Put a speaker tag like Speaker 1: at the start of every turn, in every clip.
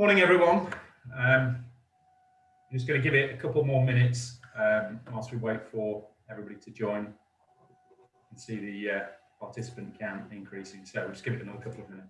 Speaker 1: Morning, everyone. I'm just going to give it a couple more minutes whilst we wait for everybody to join and see the participant count increasing. So we'll just give it another couple of minutes.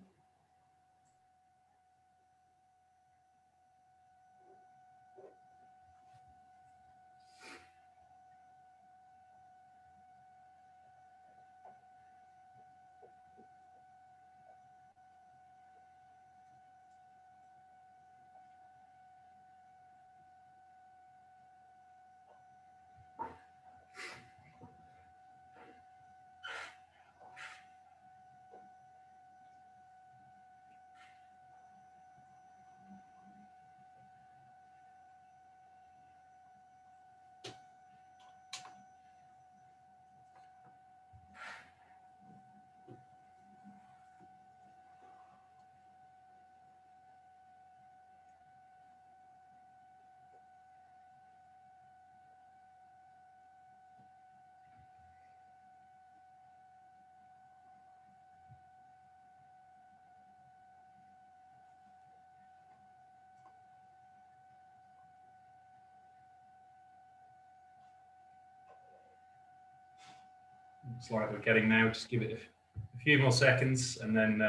Speaker 1: Looks like we're getting now. Just give it a few more seconds, and then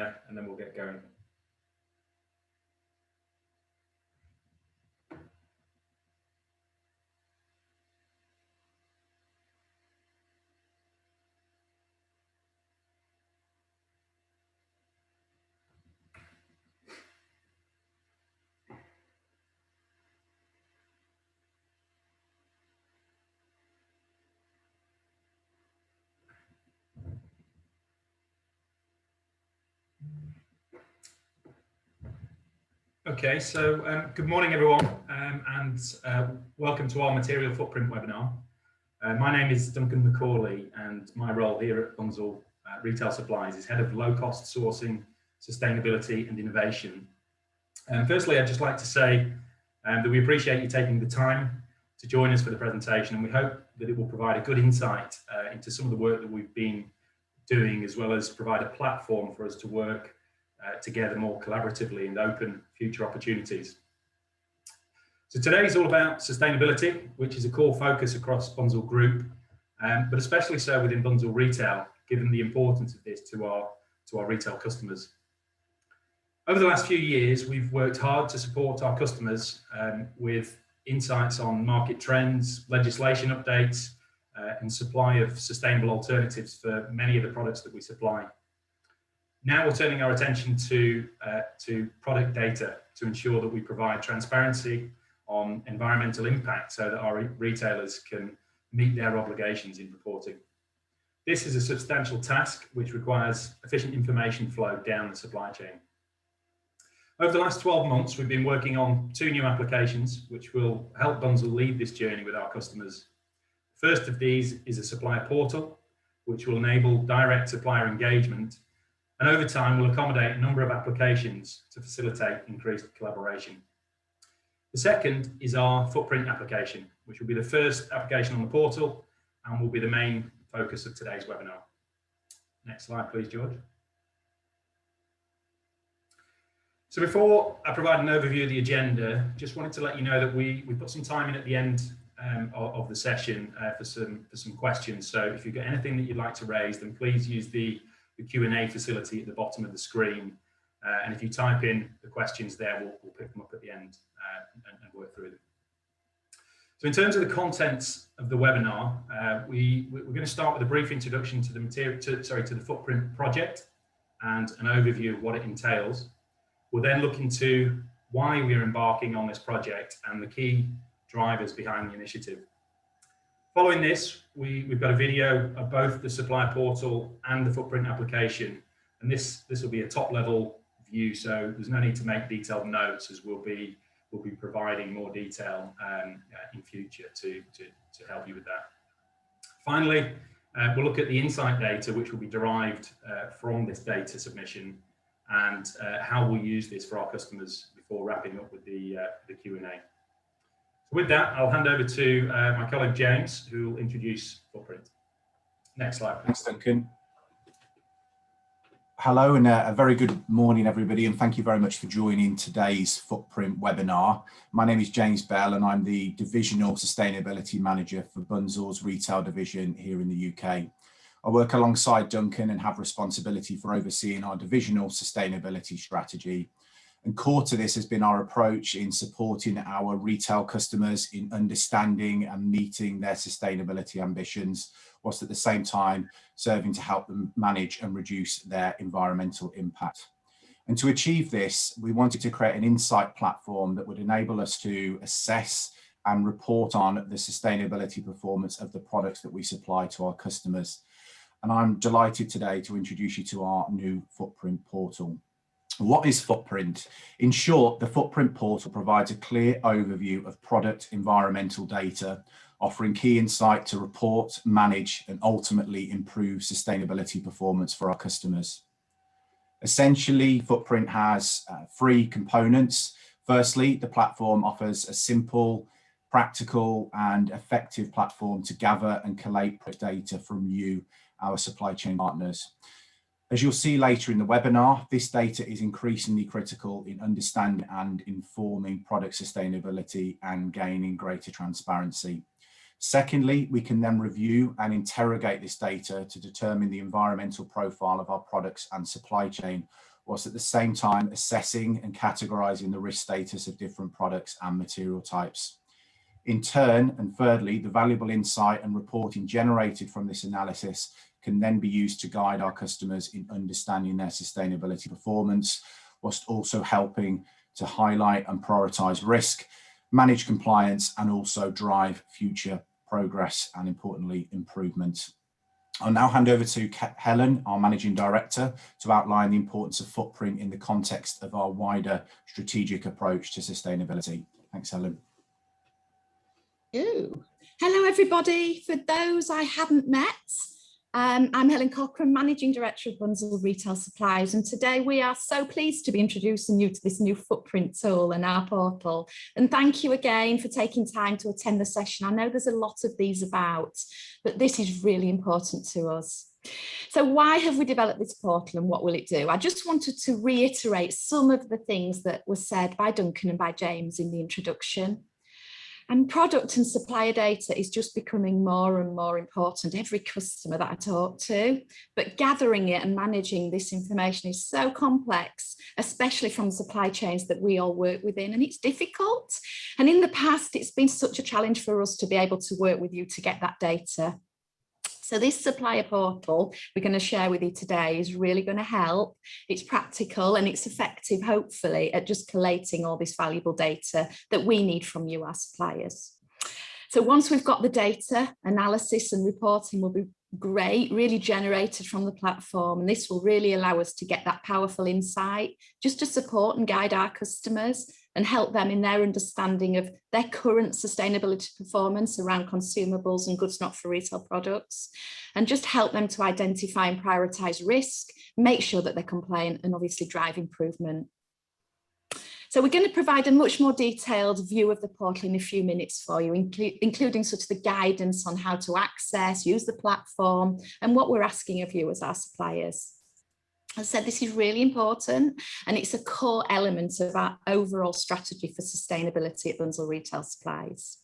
Speaker 1: we'll get going. Okay, so good morning, everyone, and welcome to our Material Footprint webinar. My name is Duncan McCauley, and my role here at Bunzl Retail Supplies is Head of Low-Cost Sourcing, Sustainability and Innovation. Firstly, I'd just like to say that we appreciate you taking the time to join us for the presentation, and we hope that it will provide a good insight into some of the work that we've been doing, as well as provide a platform for us to work together more collaboratively and open future opportunities. So today is all about sustainability, which is a core focus across Bunzl Group, but especially so within Bunzl Retail, given the importance of this to our retail customers. Over the last few years, we've worked hard to support our customers with insights on market trends, legislation updates, and supply of sustainable alternatives for many of the products that we supply. Now we're turning our attention to product data to ensure that we provide transparency on environmental impact so that our retailers can meet their obligations in reporting. This is a substantial task which requires efficient information flow down the supply chain. Over the last 12 months, we've been working on 2 new applications which will help Bunzl lead this journey with our customers. The first of these is a supplier portal, which will enable direct supplier engagement, and over time will accommodate a number of applications to facilitate increased collaboration. The second is our footprint application, which will be the first application on the portal and will be the main focus of today's webinar. Next slide, please, George. So before I provide an overview of the agenda, just wanted to let you know that we put some time in at the end of the session for some questions. So if you've got anything that you'd like to raise, then please use the Q&A facility at the bottom of the screen. And if you type in the questions there, we'll pick them up at the end and work through them. So in terms of the contents of the webinar, we're going to start with a brief introduction to the footprint project and an overview of what it entails. We'll then look into why we are embarking on this project and the key drivers behind the initiative. Following this, we've got a video of both the supplier portal and the footprint application, and this will be a top-level view, so there's no need to make detailed notes, as we'll be providing more detail in future to help you with that. Finally, we'll look at the insight data which will be derived from this data submission and how we'll use this for our customers before wrapping up with the Q&A. With that, I'll hand over to my colleague James, who will introduce Footprint. Next slide, please.
Speaker 2: Thanks, Duncan. Hello and a very good morning, everybody, and thank you very much for joining today's Footprint webinar. My name is James Bell and I'm the Divisional Sustainability Manager for Bunzl's Retail Division here in the UK. I work alongside Duncan and have responsibility for overseeing our divisional sustainability strategy. And core to this has been our approach in supporting our retail customers in understanding and meeting their sustainability ambitions, whilst at the same time serving to help them manage and reduce their environmental impact. And to achieve this, we wanted to create an insight platform that would enable us to assess and report on the sustainability performance of the products that we supply to our customers. And I'm delighted today to introduce you to our new Footprint portal. What is Footprint? In short, the Footprint portal provides a clear overview of product environmental data, offering key insight to report, manage, and ultimately improve sustainability performance for our customers. Essentially, Footprint has three components. Firstly, the platform offers a simple, practical, and effective platform to gather and collate data from you, our supply chain partners. As you'll see later in the webinar, this data is increasingly critical in understanding and informing product sustainability and gaining greater transparency. Secondly, we can then review and interrogate this data to determine the environmental profile of our products and supply chain, whilst at the same time assessing and categorizing the risk status of different products and material types. In turn, and thirdly, the valuable insight and reporting generated from this analysis can then be used to guide our customers in understanding their sustainability performance, whilst also helping to highlight and prioritize risk, manage compliance, and also drive future progress and, importantly, improvement. I'll now hand over to Helen, our Managing Director, to outline the importance of Footprint in the context of our wider strategic approach to sustainability. Thanks, Helen.
Speaker 3: Ooh. Hello, everybody. For those I haven't met, I'm Helen Cochrane, Managing Director of Bunzl Retail Supplies, and today we are so pleased to be introducing you to this new Footprint tool and our portal. And thank you again for taking time to attend the session. I know there's a lot of these about, but this is really important to us. So why have we developed this portal and what will it do? I just wanted to reiterate some of the things that were said by Duncan and by James in the introduction. And product and supplier data is just becoming more and more important, every customer that I talk to, but gathering it and managing this information is so complex, especially from supply chains that we all work within, and it's difficult. And in the past, it's been such a challenge for us to be able to work with you to get that data. So this supplier portal we're going to share with you today is really going to help. It's practical and it's effective, hopefully, at just collating all this valuable data that we need from you, our suppliers. So once we've got the data, analysis and reporting will be great, really generated from the platform. And this will really allow us to get that powerful insight just to support and guide our customers and help them in their understanding of their current sustainability performance around consumables and goods not for retail products, and just help them to identify and prioritize risk, make sure that they're compliant, and obviously drive improvement. So we're going to provide a much more detailed view of the portal in a few minutes for you, including sort of the guidance on how to access, use the platform, and what we're asking of you as our suppliers. As I said, this is really important, and it's a core element of our overall strategy for sustainability at Bunzl Retail Supplies.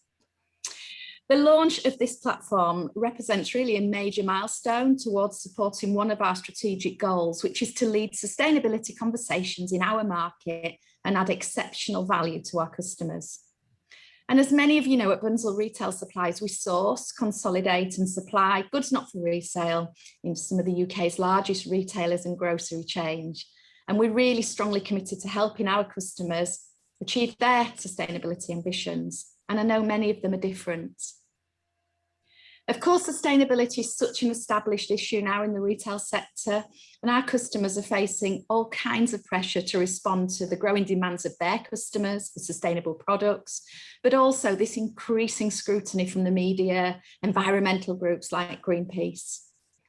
Speaker 3: The launch of this platform represents really a major milestone towards supporting one of our strategic goals, which is to lead sustainability conversations in our market and add exceptional value to our customers. And as many of you know, at Bunzl Retail Supplies, we source, consolidate and supply goods not for resale in some of the UK's largest retailers and grocery chains. And we're really strongly committed to helping our customers achieve their sustainability ambitions. And I know many of them are different. Of course, sustainability is such an established issue now in the retail sector, and our customers are facing all kinds of pressure to respond to the growing demands of their customers for sustainable products, but also this increasing scrutiny from the media, environmental groups like Greenpeace,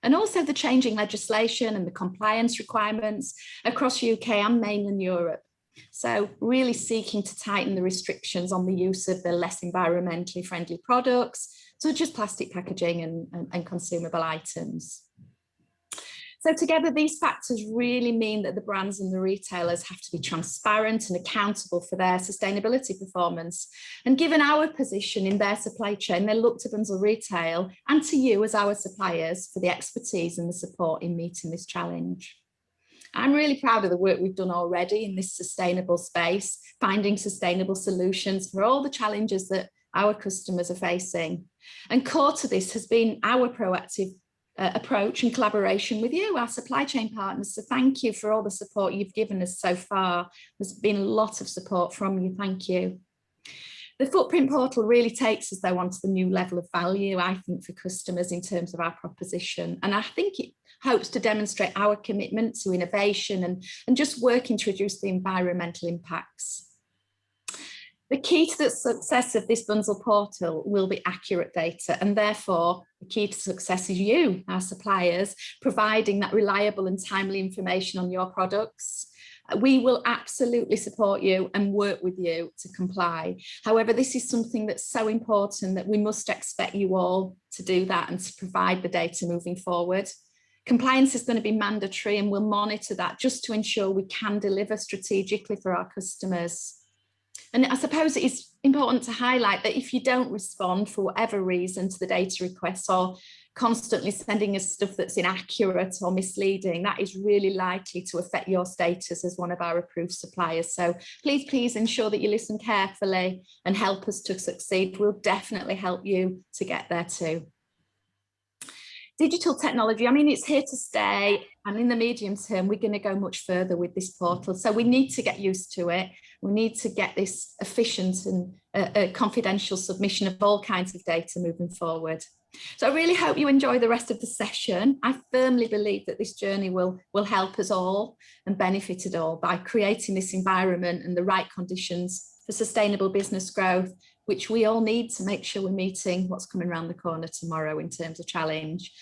Speaker 3: and also the changing legislation and the compliance requirements across UK and mainland Europe. So really seeking to tighten the restrictions on the use of the less environmentally friendly products, such as plastic packaging and consumable items. So together, these factors really mean that the brands and the retailers have to be transparent and accountable for their sustainability performance. And given our position in their supply chain, they look to Bunzl Retail and to you as our suppliers for the expertise and the support in meeting this challenge. I'm really proud of the work we've done already in this sustainable space, finding sustainable solutions for all the challenges that our customers are facing. And core to this has been our proactive approach and collaboration with you, our supply chain partners. So thank you for all the support you've given us so far. There's been a lot of support from you. Thank you. The Footprint portal really takes us though onto the new level of value, I think, for customers in terms of our proposition. And I think it hopes to demonstrate our commitment to innovation and just working to reduce the environmental impacts. The key to the success of this Bunzl portal will be accurate data, and therefore the key to success is you, our suppliers, providing that reliable and timely information on your products. We will absolutely support you and work with you to comply. However, this is something that's so important that we must expect you all to do that and to provide the data moving forward. Compliance is going to be mandatory, and we'll monitor that just to ensure we can deliver strategically for our customers. And I suppose it is important to highlight that if you don't respond for whatever reason to the data requests, or constantly sending us stuff that's inaccurate or misleading, that is really likely to affect your status as one of our approved suppliers. So please ensure that you listen carefully and help us to succeed. We'll definitely help you to get there too. Digital technology, I mean, it's here to stay, and in the medium term, we're going to go much further with this portal. So we need to get used to it. We need to get this efficient and confidential submission of all kinds of data moving forward. So I really hope you enjoy the rest of the session. I firmly believe that this journey will help us all and benefit us all by creating this environment and the right conditions for sustainable business growth, which we all need to make sure we're meeting what's coming around the corner tomorrow in terms of challenge.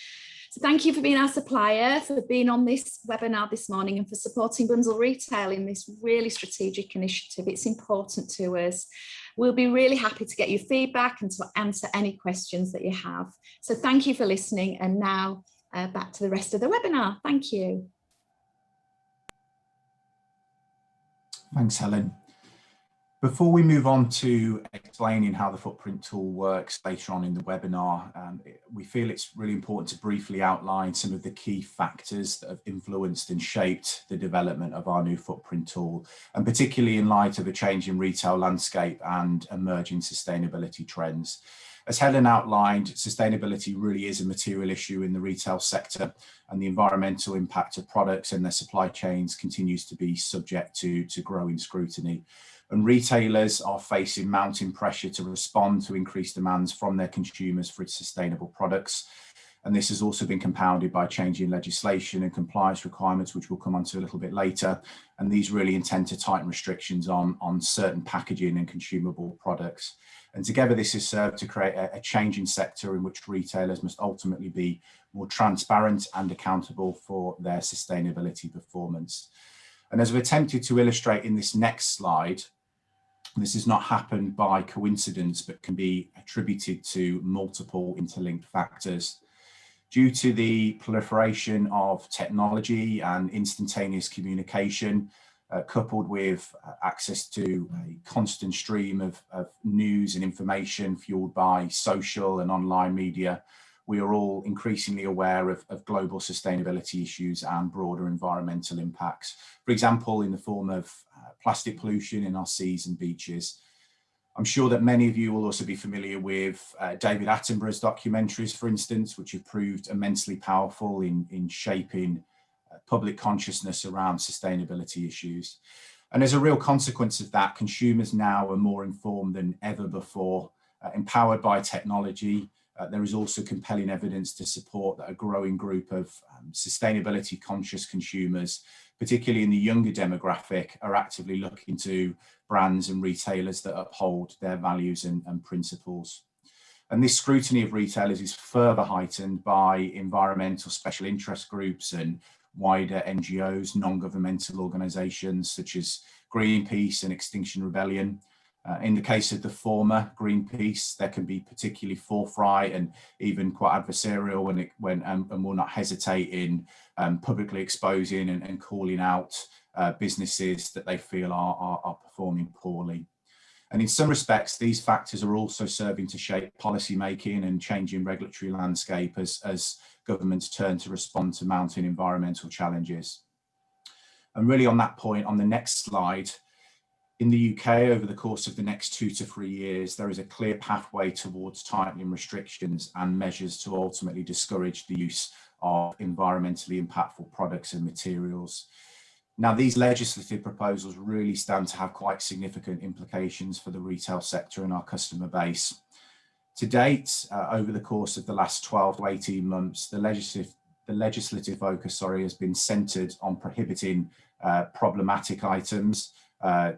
Speaker 3: So thank you for being our supplier, for being on this webinar this morning, and for supporting Bunzl Retail in this really strategic initiative. It's important to us. We'll be really happy to get your feedback and to answer any questions that you have. So thank you for listening, and now back to the rest of the webinar. Thank you.
Speaker 2: Thanks, Helen. Before we move on to explaining how the Footprint tool works later on in the webinar, we feel it's really important to briefly outline some of the key factors that have influenced and shaped the development of our new Footprint tool, and particularly in light of a changing retail landscape and emerging sustainability trends. As Helen outlined, sustainability really is a material issue in the retail sector, and the environmental impact of products and their supply chains continues to be subject to growing scrutiny. And retailers are facing mounting pressure to respond to increased demands from their consumers for sustainable products. And this has also been compounded by changing legislation and compliance requirements, which we'll come on to a little bit later. And these really intend to tighten restrictions on certain packaging and consumable products. And together, this has served to create a changing sector in which retailers must ultimately be more transparent and accountable for their sustainability performance. And as we've attempted to illustrate in this next slide, this has not happened by coincidence, but can be attributed to multiple interlinked factors. Due to the proliferation of technology and instantaneous communication, coupled with access to a constant stream of news and information fueled by social and online media, we are all increasingly aware of global sustainability issues and broader environmental impacts. For example, in the form of plastic pollution in our seas and beaches. I'm sure that many of you will also be familiar with David Attenborough's documentaries, for instance, which have proved immensely powerful in shaping public consciousness around sustainability issues. And as a real consequence of that, consumers now are more informed than ever before, empowered by technology. There is also compelling evidence to support that a growing group of sustainability conscious consumers, particularly in the younger demographic, are actively looking to brands and retailers that uphold their values and principles. And this scrutiny of retailers is further heightened by environmental special interest groups and wider NGOs, non-governmental organisations such as Greenpeace and Extinction Rebellion. In the case of the former, Greenpeace, there can be particularly forthright and even quite adversarial and will not hesitate in publicly exposing and calling out businesses that they feel are performing poorly. And in some respects, these factors are also serving to shape policy making and changing regulatory landscape as governments turn to respond to mounting environmental challenges. And really on that point, on the next slide, in the UK, over the course of the next 2 to 3 years, there is a clear pathway towards tightening restrictions and measures to ultimately discourage the use of environmentally impactful products and materials. Now, these legislative proposals really stand to have quite significant implications for the retail sector and our customer base. To date, over the course of the last 12 to 18 months, the legislative focus, has been centred on prohibiting problematic items,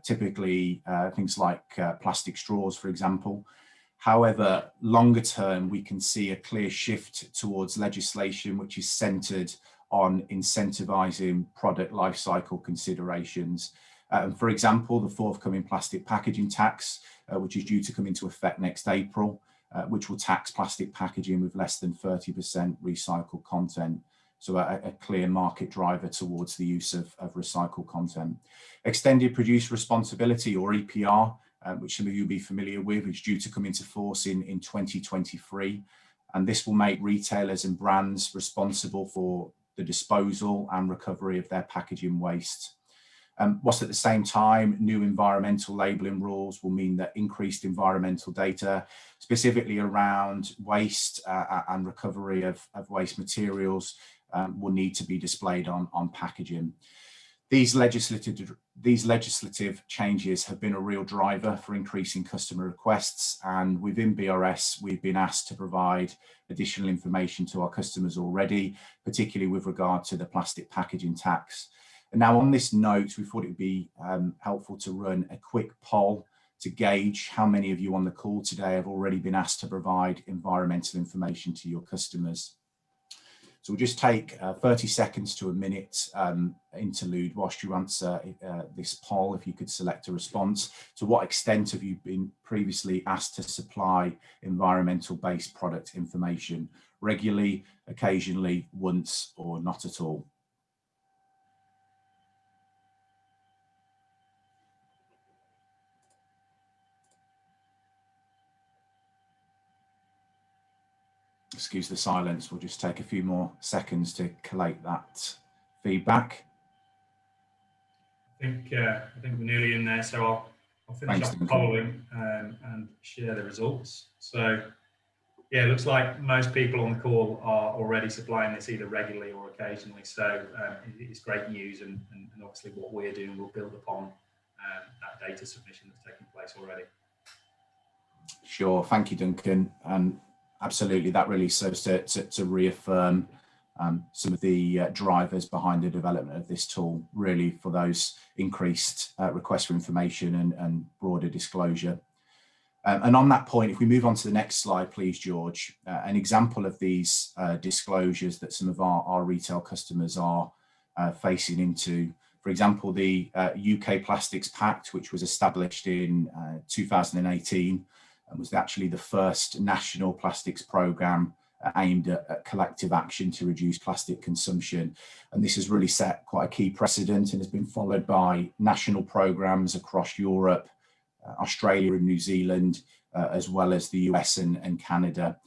Speaker 2: typically things like plastic straws, for example. However, longer term, we can see a clear shift towards legislation which is centred on incentivising product life cycle considerations. For example, the forthcoming plastic packaging tax, which is due to come into effect next April, which will tax plastic packaging with less than 30% recycled content. So a clear market driver towards the use of recycled content. Extended producer responsibility, or EPR, which some of you will be familiar with, is due to come into force in 2023. And this will make retailers and brands responsible for the disposal and recovery of their packaging waste. Whilst at the same time, new environmental labelling rules will mean that increased environmental data, specifically around waste and recovery of waste materials, will need to be displayed on packaging. These legislative changes have been a real driver for increasing customer requests, and within BRS, we've been asked to provide additional information to our customers already, particularly with regard to the plastic packaging tax. And now on this note, we thought it would be helpful to run a quick poll to gauge how many of you on the call today have already been asked to provide environmental information to your customers. So we'll just take 30 seconds to a minute interlude whilst you answer this poll. If you could select a response. To what extent have you been previously asked to supply environmental-based product information? Regularly, occasionally, once, or not at all? Excuse the silence, we'll just take a few more seconds to collate that feedback.
Speaker 1: I think we're nearly in there, so I'll finish up polling and share the results. So yeah, it looks like most people on the call are already supplying this either regularly or occasionally. So it's great news, and obviously what we're doing will build upon that data submission that's taking place already.
Speaker 2: Sure, thank you, Duncan. Absolutely, that really serves to reaffirm some of the drivers behind the development of this tool, really for those increased requests for information and broader disclosure. And on that point, if we move on to the next slide, please, George, an example of these disclosures that some of our retail customers are facing into, for example, the UK Plastics Pact, which was established in 2018, and was actually the first national plastics programme aimed at collective action to reduce plastic consumption. And this has really set quite a key precedent and has been followed by national programmes across Europe, Australia and New Zealand, as well as the US and Canada.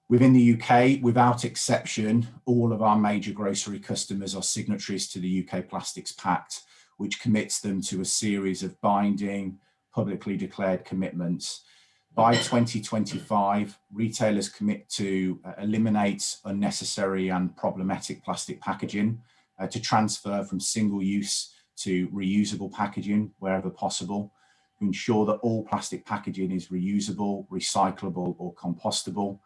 Speaker 2: Within the UK, without exception, all of our major grocery customers are signatories to the UK Plastics Pact, which commits them to a series of binding, publicly declared commitments. By 2025, retailers commit to eliminate unnecessary and problematic plastic packaging, to transfer from single-use to reusable packaging wherever possible, to ensure that all plastic packaging is reusable, recyclable or compostable,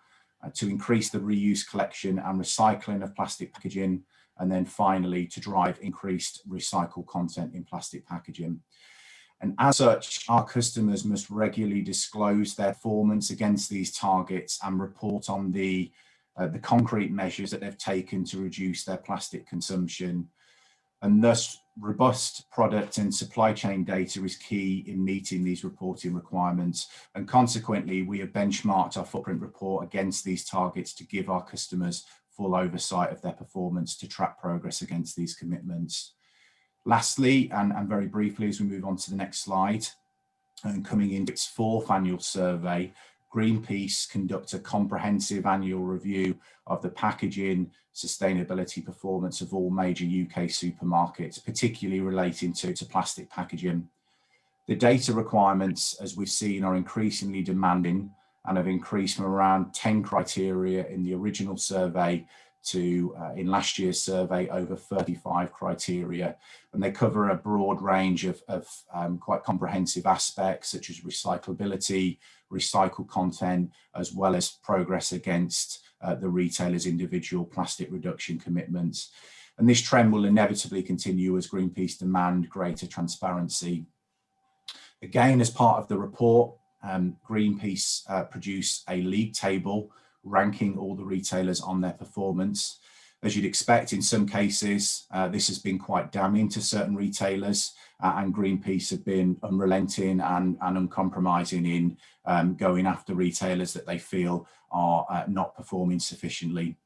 Speaker 2: to increase the reuse, collection and recycling of plastic packaging, and then finally to drive increased recycled content in plastic packaging. And as such, our customers must regularly disclose their performance against these targets and report on the concrete measures that they've taken to reduce their plastic consumption. And thus, robust product and supply chain data is key in meeting these reporting requirements, and consequently we have benchmarked our footprint report against these targets to give our customers full oversight of their performance to track progress against these commitments. Lastly, and very briefly as we move on to the next slide, and coming into its 4th annual survey, Greenpeace conducts a comprehensive annual review of the packaging sustainability performance of all major UK supermarkets, particularly relating to plastic packaging. The data requirements, as we've seen, are increasingly demanding and have increased from around 10 criteria in the original survey to, in last year's survey, over 35 criteria. And they cover a broad range of quite comprehensive aspects such as recyclability, recycled content, as well as progress against the retailer's individual plastic reduction commitments. And this trend will inevitably continue as Greenpeace demand greater transparency. Again, as part of the report, Greenpeace produced a league table ranking all the retailers on their performance. As you'd expect, in some cases, this has been quite damning to certain retailers, and Greenpeace have been unrelenting and uncompromising in going after retailers that they feel are not performing sufficiently.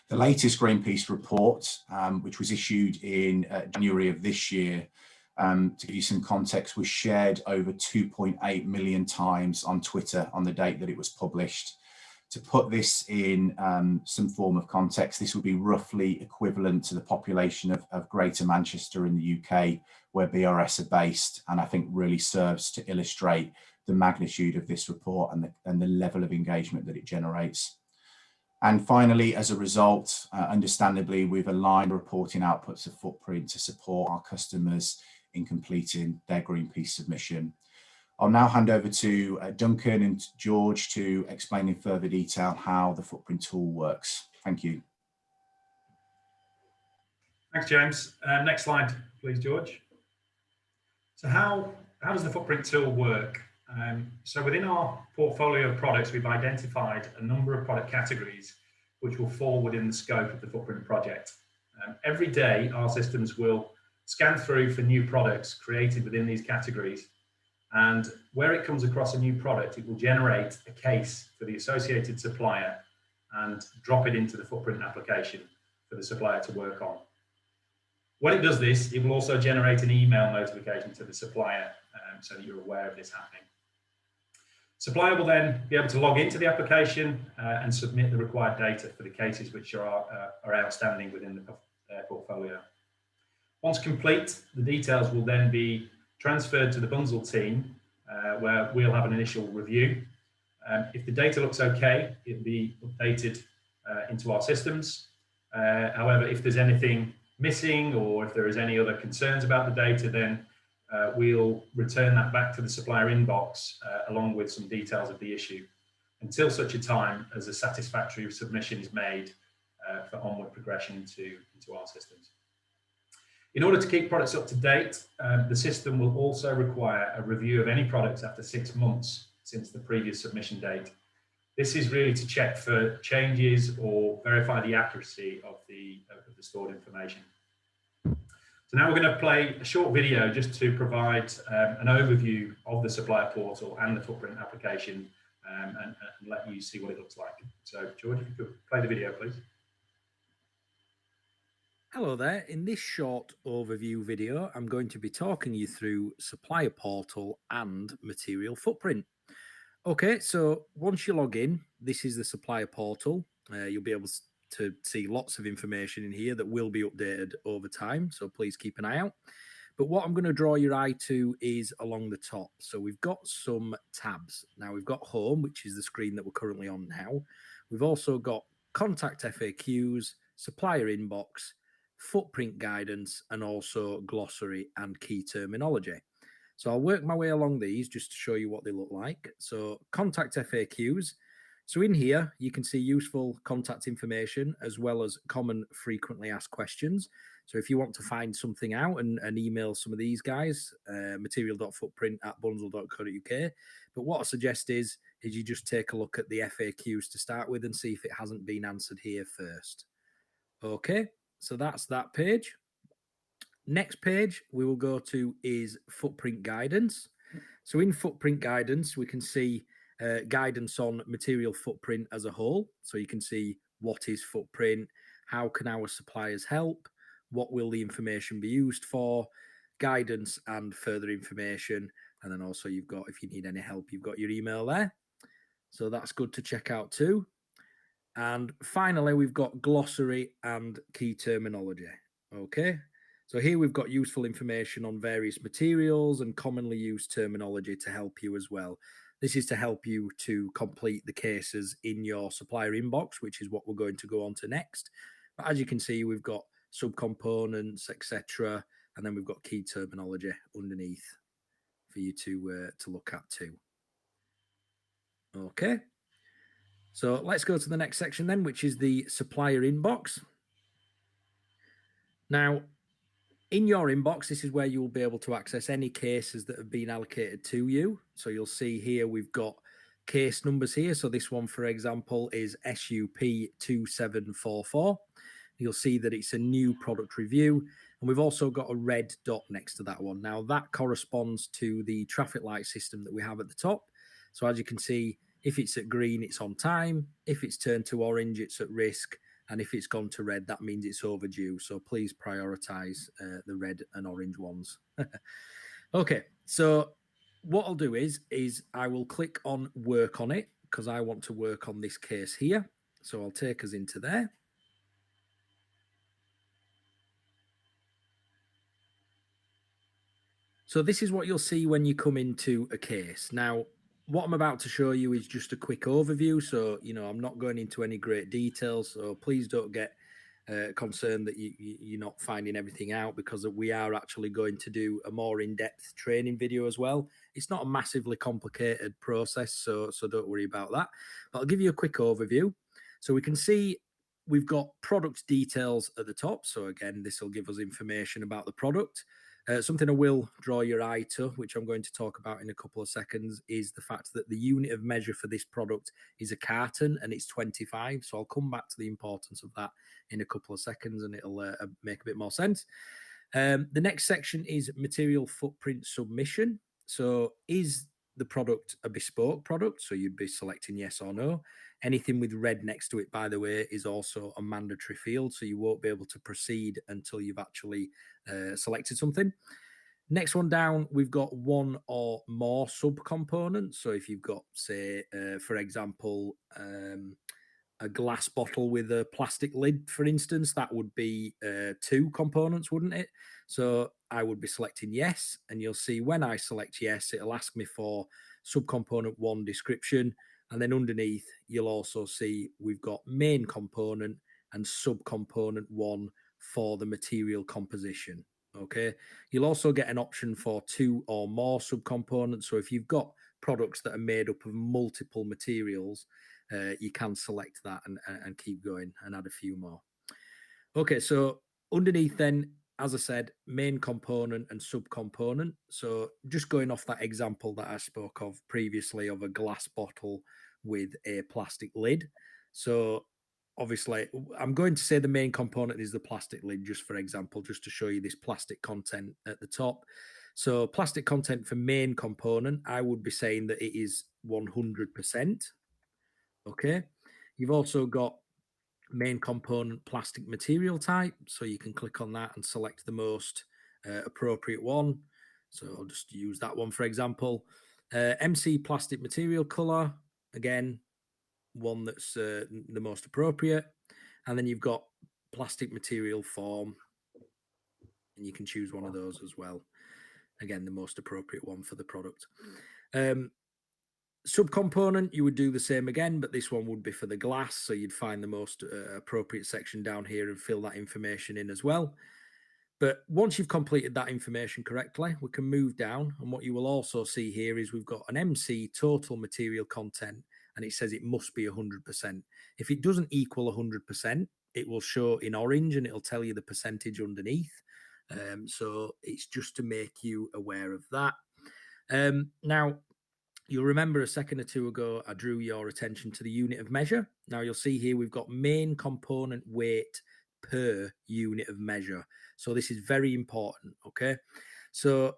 Speaker 2: The latest Greenpeace report, which was issued in January of this year, to give you some context, was shared over 2.8 million times on Twitter on the date that it was published. To put this in some form of context, this would be roughly equivalent to the population of Greater Manchester in the UK, where BRS are based, and I think really serves to illustrate the magnitude of this report and the level of engagement that it generates. And finally, as a result, understandably, we've aligned reporting outputs of Footprint to support our customers in completing their Greenpeace submission. I'll now hand over to Duncan and George to explain in further detail how the Footprint tool works. Thank you.
Speaker 1: Thanks, James. Next slide, please, George. So how does the Footprint tool work? So within our portfolio of products, we've identified a number of product categories which will fall within the scope of the Footprint project. Every day, our systems will scan through for new products created within these categories. And where it comes across a new product, it will generate a case for the associated supplier and drop it into the Footprint application for the supplier to work on. When it does this, it will also generate an email notification to the supplier so that you're aware of this happening. Supplier will then be able to log into the application and submit the required data for the cases which are outstanding within the portfolio. Once complete, the details will then be transferred to the Bunzl team, where we'll have an initial review. If the data looks okay, it'll be updated into our systems. However, if there's anything missing or if there is any other concerns about the data, then we'll return that back to the supplier inbox along with some details of the issue until such a time as a satisfactory submission is made for onward progression into our systems. In order to keep products up to date, the system will also require a review of any products after 6 months since the previous submission date. This is really to check for changes or verify the accuracy of the stored information. So now we're going to play a short video just to provide an overview of the Supplier Portal and the Footprint application and let you see what it looks like. So George, if you could play the video, please.
Speaker 4: Hello there. In this short overview video, I'm going to be talking you through Supplier Portal and Material Footprint. Okay, so once you log in, this is the Supplier Portal. You'll be able to see lots of information in here that will be updated over time, so please keep an eye out. But what I'm going to draw your eye to is along the top. So we've got some tabs. Now we've got Home, which is the screen that we're currently on now. We've also got Contact FAQs, Supplier Inbox, Footprint Guidance, and also Glossary and Key Terminology. So I'll work my way along these just to show you what they look like. So Contact FAQs. So in here, you can see useful contact information as well as common frequently asked questions. So if you want to find something out and email some of these guys, material.footprint@bunzl.co.uk. But what I suggest is you just take a look at the FAQs to start with and see if it hasn't been answered here first. Okay, so that's that page. next page we will go to is footprint guidance. So in footprint guidance, we can see guidance on material footprint as a whole. So you can see what is footprint, how can our suppliers help, what will the information be used for, guidance and further information. And then also you've got, if you need any help, you've got your email there. So that's good to check out too. And finally, we've got glossary and key terminology. Okay. So here we've got useful information on various materials and commonly used terminology to help you as well. This is to help you to complete the cases in your supplier inbox, which is what we're going to go on to next. But as you can see, we've got subcomponents, etc. And then we've got key terminology underneath for you to look at too. Okay. So let's go to the next section then, which is the supplier inbox. Now, in your inbox, this is where you'll be able to access any cases that have been allocated to you. So you'll see here we've got case numbers here. So this one, for example, is SUP 2744. You'll see that it's a new product review. And we've also got a red dot next to that one. Now, that corresponds to the traffic light system that we have at the top. So as you can see, if it's at green, it's on time. If it's turned to orange, it's at risk. And if it's gone to red, that means it's overdue. So please prioritize the red and orange ones. Okay, so what I'll do is I will click on work on it because I want to work on this case here. So I'll take us into there. So this is what you'll see when you come into a case. Now, what I'm about to show you is just a quick overview. So, I'm not going into any great details. So please don't get concerned that you're not finding everything out, because we are actually going to do a more in-depth training video as well. It's not a massively complicated process, so don't worry about that. But I'll give you a quick overview. So we can see we've got product details at the top. So again, this will give us information about the product. Something I will draw your eye to, which I'm going to talk about in a couple of seconds, is the fact that the unit of measure for this product is a carton and it's 25. So I'll come back to the importance of that in a couple of seconds and it'll make a bit more sense. The next section is material footprint submission. So is the product a bespoke product? So you'd be selecting yes or no. Anything with red next to it, by the way, is also a mandatory field. So you won't be able to proceed until you've actually selected something. Next one down, we've got one or more subcomponents. So if you've got, say, for example, a glass bottle with a plastic lid, for instance, that would be 2 components, wouldn't it? So I would be selecting yes, and you'll see when I select yes, it'll ask me for subcomponent 1 description, and then underneath you'll also see we've got main component and subcomponent 1 for the material composition. Okay, you'll also get an option for 2 or more subcomponents. So if you've got products that are made up of multiple materials, you can select that and keep going and add a few more. Okay, so underneath then, as I said, main component and subcomponent. So just going off that example that I spoke of previously of a glass bottle with a plastic lid. So obviously, I'm going to say the main component is the plastic lid, just for example, just to show you this plastic content at the top. So plastic content for main component, I would be saying that it is 100%. Okay. You've also got main component plastic material type. So you can click on that and select the most appropriate one. So I'll just use that one, for example. MC plastic material color, again, one that's the most appropriate. And then you've got plastic material form, and you can choose one of those as well. Again, the most appropriate one for the product. Subcomponent, you would do the same again, but this one would be for the glass. So you'd find the most appropriate section down here and fill that information in as well. But once you've completed that information correctly, we can move down. And what you will also see here is we've got an MC total material content, and it says it must be 100%. If it doesn't equal 100%, it will show in orange and it'll tell you the percentage underneath. So it's just to make you aware of that. Now, you'll remember a second or two ago, I drew your attention to the unit of measure. Now you'll see here we've got main component weight per unit of measure. So this is very important, okay? So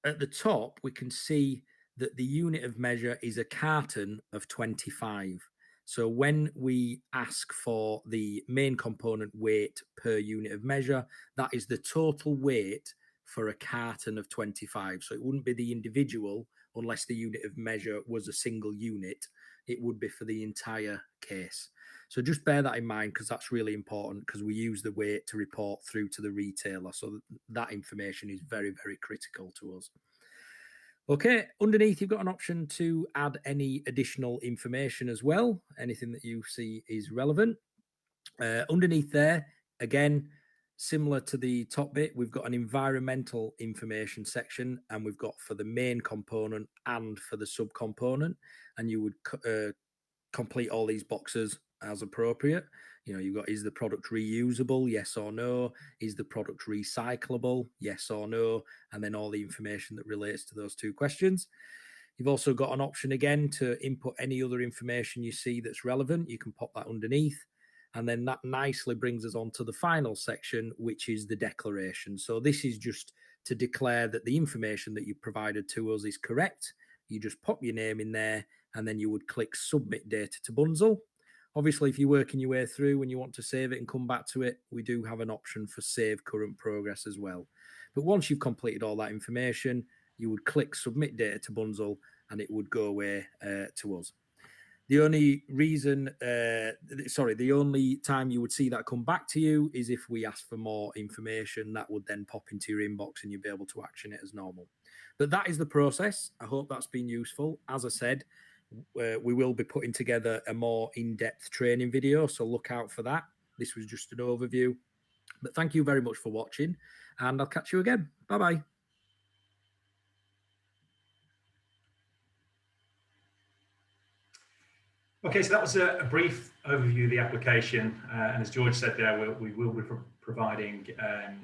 Speaker 4: at the top, we can see that the unit of measure is a carton of 25. So when we ask for the main component weight per unit of measure, that is the total weight for a carton of 25. So it wouldn't be the individual unless the unit of measure was a single unit. It would be for the entire case. So just bear that in mind, because that's really important, because we use the weight to report through to the retailer. So that information is very, very critical to us. Okay, underneath you've got an option to add any additional information as well, anything that you see is relevant. Underneath there, again, similar to the top bit, we've got an environmental information section, and we've got for the main component and for the subcomponent, and you would complete all these boxes as appropriate. You know, you've got, is the product reusable? Yes or no. Is the product recyclable? Yes or no. And then all the information that relates to those two questions. You've also got an option again to input any other information you see that's relevant. You can pop that underneath. And then that nicely brings us on to the final section, which is the declaration. So this is just to declare that the information that you provided to us is correct. You just pop your name in there, and then you would click submit data to Bunzl. Obviously, if you're working your way through and you want to save it and come back to it, we do have an option for save current progress as well. But once you've completed all that information, you would click submit data to Bunzl, and it would go away to us. The only reason, the only time you would see that come back to you is if we ask for more information. That would then pop into your inbox and you'll be able to action it as normal. But that is the process. I hope that's been useful. As I said, we will be putting together a more in-depth training video, so look out for that. This was just an overview. But thank you very much for watching, and I'll catch you again. Bye-bye.
Speaker 1: Okay, so that was a brief overview of the application, and as George said there, we will be providing a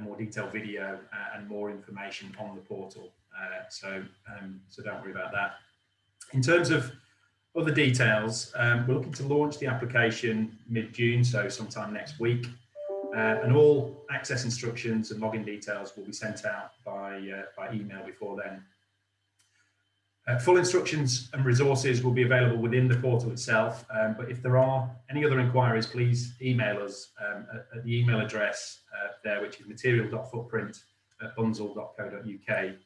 Speaker 1: more detailed video and more information on the portal, so don't worry about that. In terms of other details, we're looking to launch the application mid-June, so sometime next week, and all access instructions and login details will be sent out by email before then. Full instructions and resources will be available within the portal itself, but if there are any other inquiries, please email us at the email address there, which is material.footprint@bunzl.co.uk, and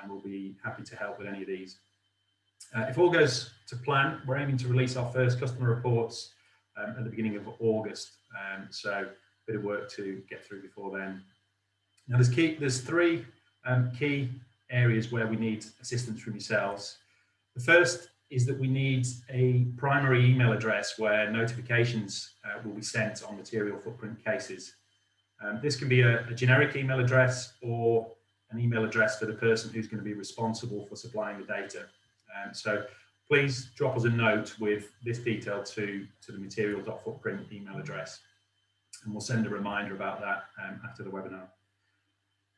Speaker 1: we'll be happy to help with any of these. If all goes to plan, we're aiming to release our first customer reports at the beginning of August, so a bit of work to get through before then. Now there's three key areas where we need assistance from yourselves. The first is that we need a primary email address where notifications will be sent on material footprint cases. This can be a generic email address or an email address for the person who's going to be responsible for supplying the data. So please drop us a note with this detail to the material.footprint email address, and we'll send a reminder about that after the webinar.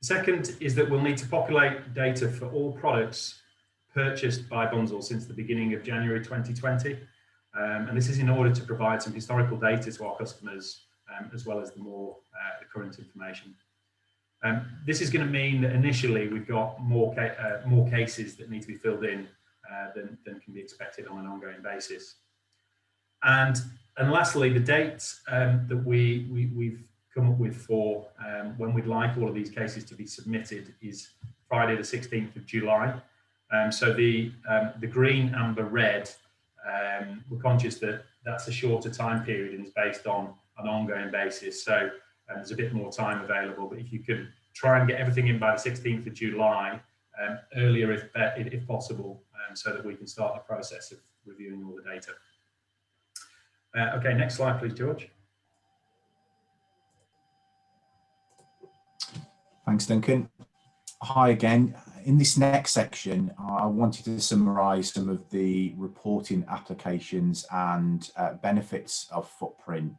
Speaker 1: The second is that we'll need to populate data for all products purchased by Bunzl since the beginning of January 2020. And this is in order to provide some historical data to our customers, as well as the current information. This is going to mean that initially we've got more cases that need to be filled in than can be expected on an ongoing basis. And lastly, the dates that we've come up with for when we'd like all of these cases to be submitted is Friday the 16th of July. So the green, amber, red, we're conscious that that's a shorter time period and is based on an ongoing basis. So there's a bit more time available, but if you could try and get everything in by the 16th of July, earlier if possible, so that we can start the process of reviewing all the data. Okay, next slide, please, George.
Speaker 2: Thanks, Duncan. Hi again. In this next section, I wanted to summarise some of the reporting applications and benefits of Footprint.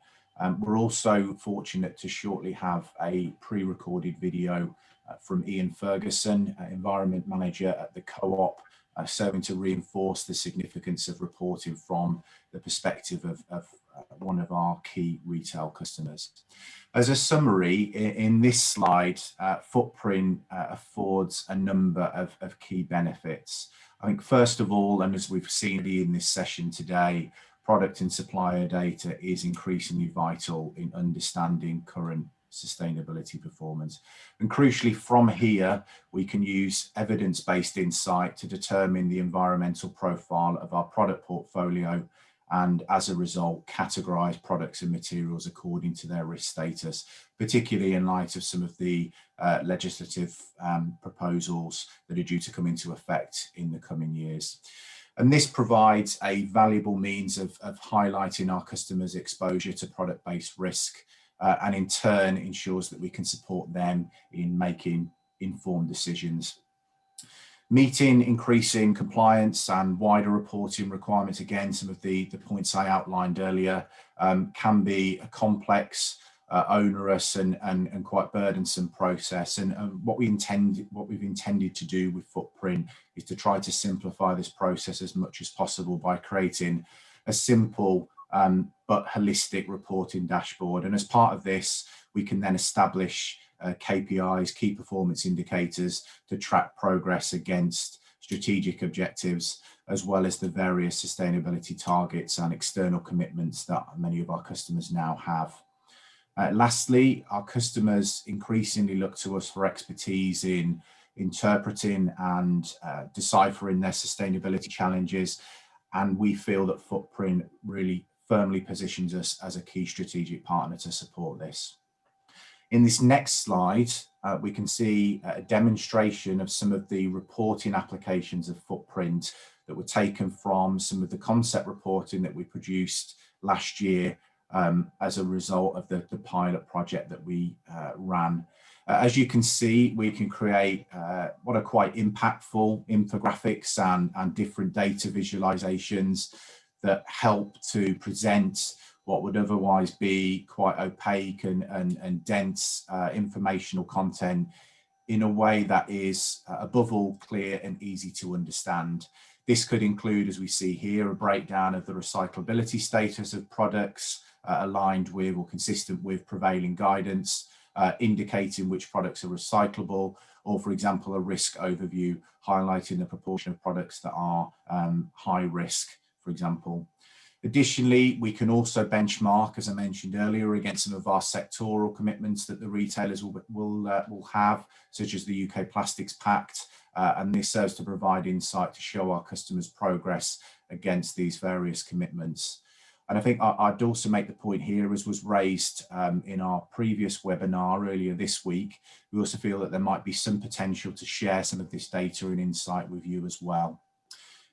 Speaker 2: We're also fortunate to shortly have a pre-recorded video from Ian Ferguson, Environment Manager at the Co-op, serving to reinforce the significance of reporting from the perspective of one of our key retail customers. As a summary, in this slide, Footprint affords a number of key benefits. I think first of all, and as we've seen in this session today, product and supplier data is increasingly vital in understanding current sustainability performance. And crucially, from here, we can use evidence-based insight to determine the environmental profile of our product portfolio, and as a result, categorize products and materials according to their risk status, particularly in light of some of the legislative proposals that are due to come into effect in the coming years. And this provides a valuable means of highlighting our customers' exposure to product-based risk, and in turn ensures that we can support them in making informed decisions. Meeting increasing compliance and wider reporting requirements, again, some of the points I outlined earlier, can be a complex, onerous and quite burdensome process. And what we've intended to do with Footprint is to try to simplify this process as much as possible by creating a simple but holistic reporting dashboard. And as part of this, we can then establish KPIs, key performance indicators, to track progress against strategic objectives, as well as the various sustainability targets and external commitments that many of our customers now have. Lastly, our customers increasingly look to us for expertise in interpreting and deciphering their sustainability challenges, and we feel that Footprint really firmly positions us as a key strategic partner to support this. In this next slide, we can see a demonstration of some of the reporting applications of Footprint that were taken from some of the concept reporting that we produced last year as a result of the pilot project that we ran. As you can see, we can create what are quite impactful infographics and different data visualizations that help to present what would otherwise be quite opaque and dense informational content in a way that is above all clear and easy to understand. This could include, as we see here, a breakdown of the recyclability status of products aligned with or consistent with prevailing guidance, indicating which products are recyclable, or for example, a risk overview highlighting the proportion of products that are high risk, for example. Additionally, we can also benchmark, as I mentioned earlier, against some of our sectoral commitments that the retailers will have, such as the UK Plastics Pact, and this serves to provide insight to show our customers progress against these various commitments. And I think I'd also make the point here, as was raised in our previous webinar earlier this week, we also feel that there might be some potential to share some of this data and insight with you as well.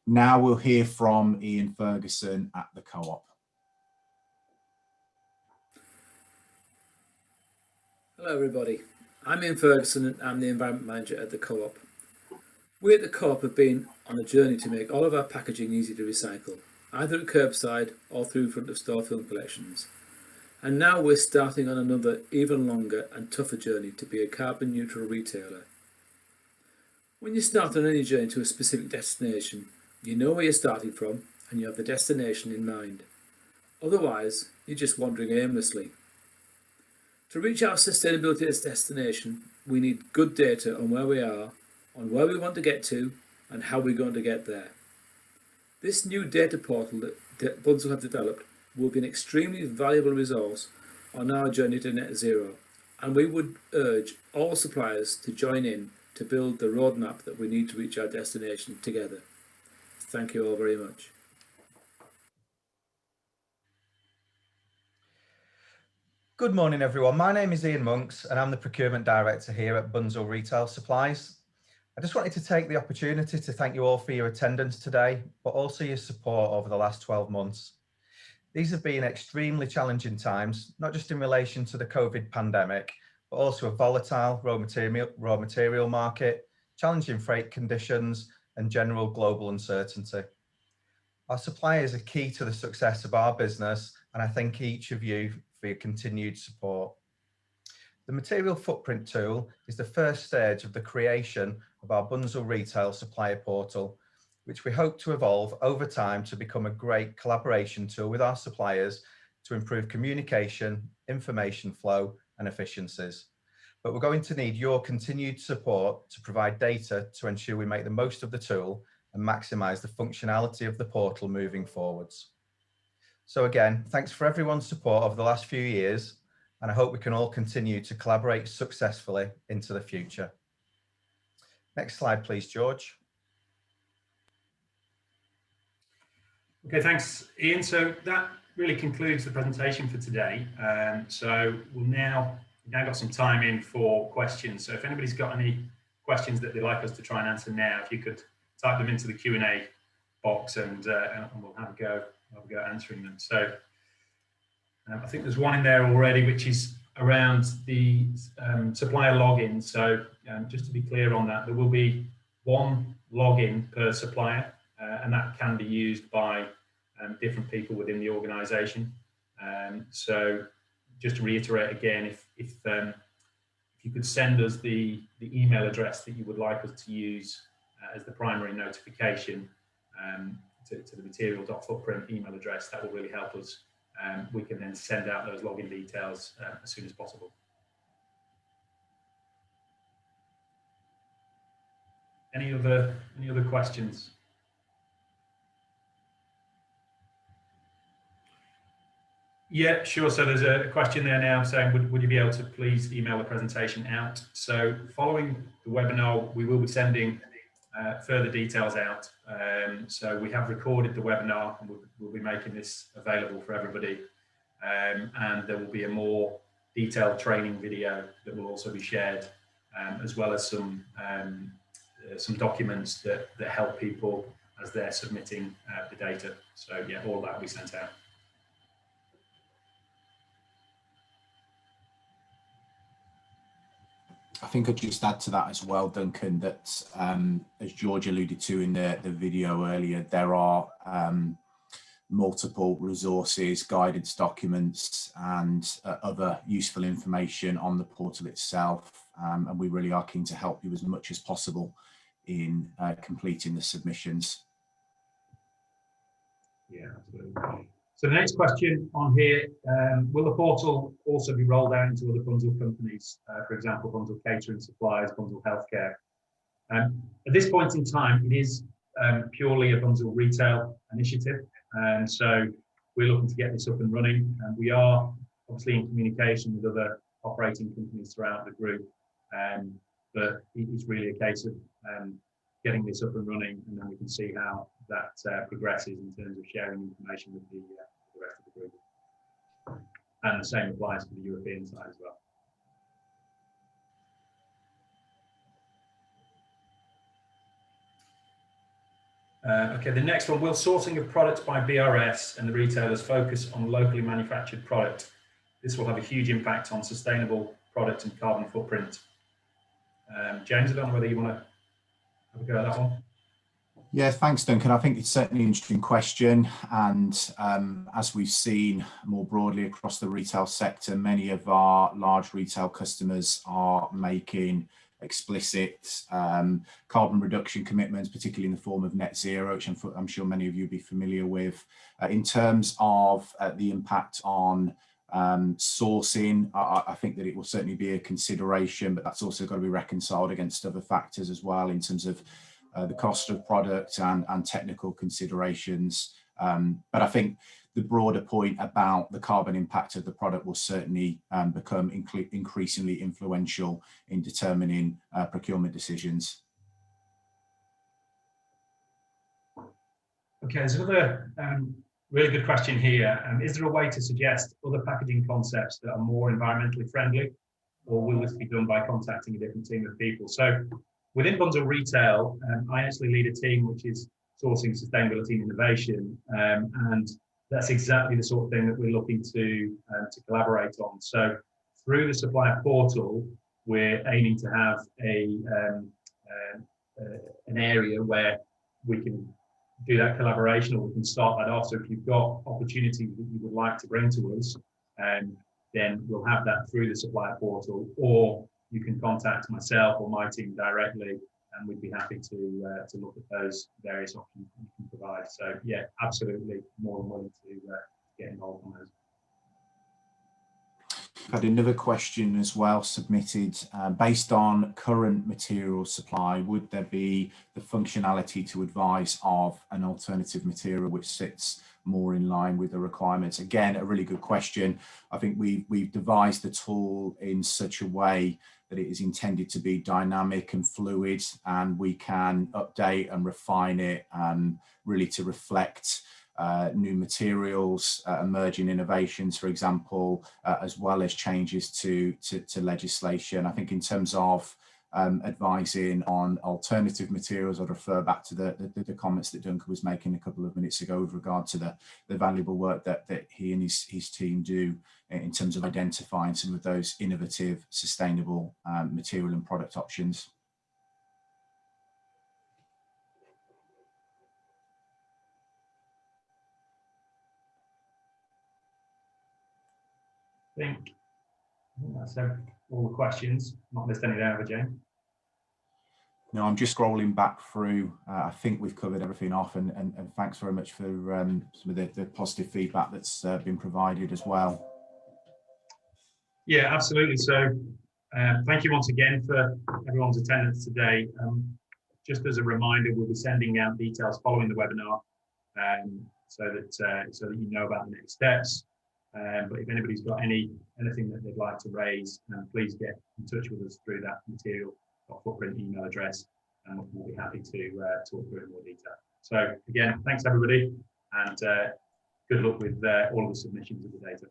Speaker 2: Now we'll hear from Ian Ferguson at the Co-op.
Speaker 5: Hello everybody, I'm Ian Ferguson and I'm the Environment Manager at the Co-op. We at the Co-op have been on a journey to make all of our packaging easy to recycle, either at curbside or through front of store film collections. And now we're starting on another even longer and tougher journey to be a carbon neutral retailer. When you start on any journey to a specific destination, you know where you're starting from and you have the destination in mind. Otherwise, you're just wandering aimlessly. To reach our sustainability destination, we need good data on where we are, on where we want to get to, and how we're going to get there. This new data portal that Bunzl have developed will be an extremely valuable resource on our journey to net zero, and we would urge all suppliers to join in to build the roadmap that we need to reach our destination together. Thank you all very much.
Speaker 6: Good morning everyone, my name is Ian Monks and I'm the Procurement Director here at Bunzl Retail Supplies. I just wanted to take the opportunity to thank you all for your attendance today, but also your support over the last 12 months. These have been extremely challenging times, not just in relation to the COVID pandemic, but also a volatile raw material market, challenging freight conditions, and general global uncertainty. Our suppliers are key to the success of our business, and I thank each of you for your continued support. The Material Footprint tool is the first stage of the creation of our Bunzl Retail Supplier Portal, which we hope to evolve over time to become a great collaboration tool with our suppliers to improve communication, information flow, and efficiencies. But we're going to need your continued support to provide data to ensure we make the most of the tool and maximise the functionality of the portal moving forwards. So again, thanks for everyone's support over the last few years, and I hope we can all continue to collaborate successfully into the future. Next slide, please, George.
Speaker 1: Okay, thanks, Ian. So that really concludes the presentation for today. So we've now got some time in for questions. So if anybody's got any questions that they'd like us to try and answer now, if you could type them into the Q&A box, and we'll have a go answering them. So I think there's one in there already, which is around the supplier login. So just to be clear on that, there will be one login per supplier, and that can be used by different people within the organisation. So just to reiterate again, if you could send us the email address that you would like us to use as the primary notification to the material.footprint email address, that will really help us. We can then send out those login details as soon as possible. Any other questions? Yeah, sure. So there's a question there now saying, would you be able to please email the presentation out? So following the webinar, we will be sending further details out. So we have recorded the webinar, and we'll be making this available for everybody. And there will be a more detailed training video that will also be shared, as well as some documents that help people as they're submitting the data. So yeah, all that will be sent out.
Speaker 2: I think I'd just add to that as well, Duncan, that as George alluded to in the video earlier, there are multiple resources, guidance documents, and other useful information on the portal itself. And we really are keen to help you as much as possible in completing the submissions.
Speaker 1: Yeah, absolutely. So the next question on here, will the portal also be rolled out into other Bunzl companies, for example, Bunzl Catering Supplies, Bunzl Healthcare? At this point in time, it is purely a Bunzl retail initiative, and so we're looking to get this up and running. And we are obviously in communication with other operating companies throughout the group, but it's really a case of getting this up and running, and then we can see how that progresses in terms of sharing information with the rest of the group. And the same applies to the European side as well. Okay, the next one, will sourcing of products by BRS and the retailers focus on locally manufactured product? This will have a huge impact on sustainable product and carbon footprint. James, I don't know whether you want to have a go at that one.
Speaker 2: Yeah, thanks, Duncan. I think it's certainly an interesting question. And as we've seen more broadly across the retail sector, many of our large retail customers are making explicit carbon reduction commitments, particularly in the form of net zero, which I'm sure many of you will be familiar with. In terms of the impact on sourcing, I think that it will certainly be a consideration, but that's also got to be reconciled against other factors as well in terms of the cost of product and technical considerations. But I think the broader point about the carbon impact of the product will certainly become increasingly influential in determining procurement decisions.
Speaker 1: Okay, there's another really good question here. Is there a way to suggest other packaging concepts that are more environmentally friendly, or will this be done by contacting a different team of people? So within Bunzl Retail, I actually lead a team which is sourcing sustainability and innovation, and that's exactly the sort of thing that we're looking to collaborate on. So through the Supplier Portal, we're aiming to have an area where we can do that collaboration, or we can start that off. So if you've got opportunities that you would like to bring to us, then we'll have that through the Supplier Portal, or you can contact myself or my team directly, and we'd be happy to look at those various options that you can provide. So yeah, absolutely more than willing to get involved on those.
Speaker 2: I've had another question as well submitted. Based on current material supply, would there be the functionality to advise of an alternative material which sits more in line with the requirements? Again, a really good question. I think we've devised the tool in such a way that it is intended to be dynamic and fluid, and we can update and refine it really to reflect new materials, emerging innovations, for example, as well as changes to legislation. I think in terms of advising on alternative materials, I'd refer back to the comments that Duncan was making a couple of minutes ago with regard to the valuable work that he and his team do in terms of identifying some of those innovative, sustainable material and product options.
Speaker 1: I think that's all the questions. Not missed any there, have I, Jane?
Speaker 2: No, I'm just scrolling back through. I think we've covered everything off, and thanks very much for some of the positive feedback that's been provided as well.
Speaker 1: Yeah, absolutely. So thank you once again for everyone's attendance today. Just as a reminder, we'll be sending out details following the webinar so that you know about the next steps. But if anybody's got anything that they'd like to raise, please get in touch with us through that material footprint email address, and we'll be happy to talk through it in more detail. So again, thanks everybody, and good luck with all of the submissions of the data.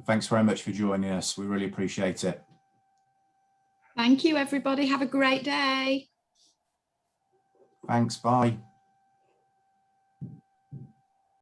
Speaker 2: Thanks very much for joining us. We really appreciate it.
Speaker 3: Thank you, everybody. Have a great day.
Speaker 2: Thanks. Bye.